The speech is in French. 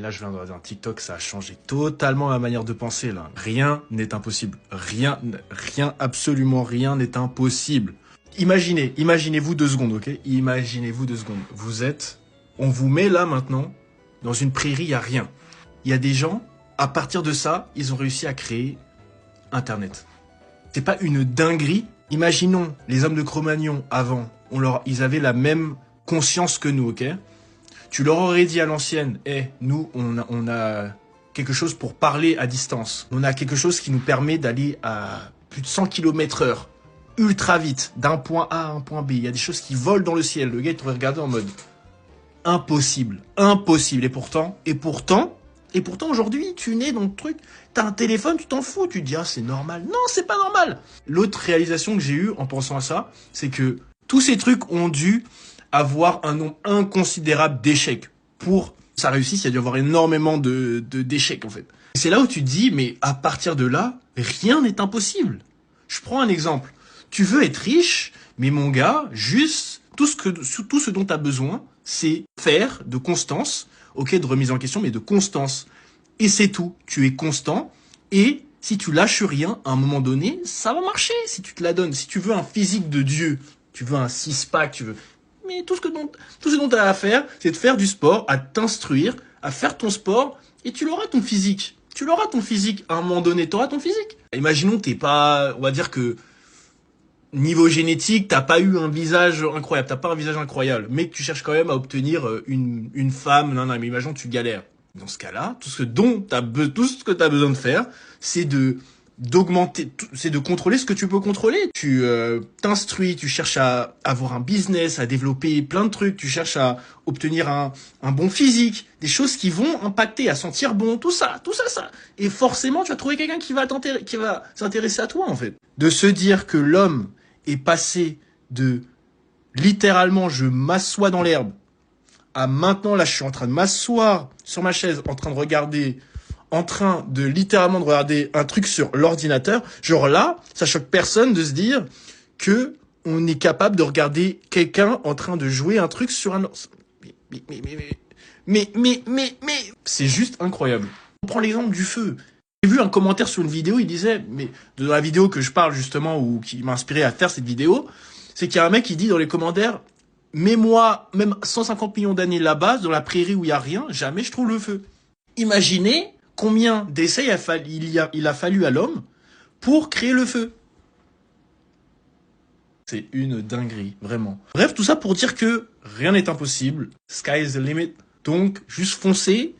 Là, je viens de regarder un TikTok, ça a changé totalement ma manière de penser, là. Rien n'est impossible. Rien, absolument rien n'est impossible. Imaginez-vous 2 secondes, ok? Imaginez-vous 2 secondes. On vous met là, maintenant, dans une prairie, il n'y a rien. Il y a des gens, à partir de ça, ils ont réussi à créer Internet. C'est pas une dinguerie? Imaginons, les hommes de Cro-Magnon, avant, ils avaient la même conscience que nous, ok? Tu leur aurais dit à l'ancienne, nous, on a quelque chose pour parler à distance. On a quelque chose qui nous permet d'aller à plus de 100 km/h, ultra vite, d'un point A à un point B. Il y a des choses qui volent dans le ciel. Le gars, il t'aurait regardé en mode impossible, impossible. Et pourtant, aujourd'hui, tu nais dans le truc, t'as un téléphone, tu t'en fous, tu te dis, ah, c'est normal. Non, c'est pas normal. L'autre réalisation que j'ai eue en pensant à ça, c'est que tous ces trucs ont dû avoir un nombre inconsidérable d'échecs. Pour que ça réussisse, il y a dû avoir énormément d'échecs, en fait. C'est là où tu te dis, mais à partir de là, rien n'est impossible. Je prends un exemple. Tu veux être riche, mais mon gars, juste, tout ce dont tu as besoin, c'est faire de constance, ok, de remise en question, mais de constance. Et c'est tout. Tu es constant, et si tu lâches rien, à un moment donné, ça va marcher, si tu te la donnes. Si tu veux un physique de Dieu, tu veux un six-pack, tu veux... Mais tout ce dont tu as à faire, c'est de faire du sport, à t'instruire, à faire ton sport, et tu l'auras ton physique. Tu l'auras ton physique. À un moment donné, tu auras ton physique. Imaginons t'es pas... On va dire que niveau génétique, t'as pas eu un visage incroyable. T'as pas un visage incroyable. Mais que tu cherches quand même à obtenir une femme. Non, mais imaginons que tu galères. Dans ce cas-là, tout ce que t'as besoin de faire, c'est c'est de contrôler ce que tu peux contrôler. Tu t'instruis, tu cherches à avoir un business, à développer plein de trucs, tu cherches à obtenir un bon physique, des choses qui vont impacter, à sentir bon, tout ça. Et forcément, tu vas trouver quelqu'un qui va s'intéresser à toi, en fait. De se dire que l'homme est passé de littéralement je m'assois dans l'herbe à maintenant, là, je suis en train de m'asseoir sur ma chaise, en train de littéralement de regarder un truc sur l'ordinateur. Genre là, ça choque personne de se dire que on est capable de regarder quelqu'un en train de jouer un truc sur un... Mais, c'est juste incroyable. On prend l'exemple du feu. J'ai vu un commentaire sur une vidéo, il disait, mais de la vidéo que je parle justement, ou qui m'a inspiré à faire cette vidéo, c'est qu'il y a un mec qui dit dans les commentaires, mets-moi même 150 millions d'années là-bas, dans la prairie où il n'y a rien, jamais je trouve le feu. Imaginez combien d'essais il a fallu à l'homme pour créer le feu. C'est une dinguerie, vraiment. Bref, tout ça pour dire que rien n'est impossible. Sky is the limit. Donc, juste foncez.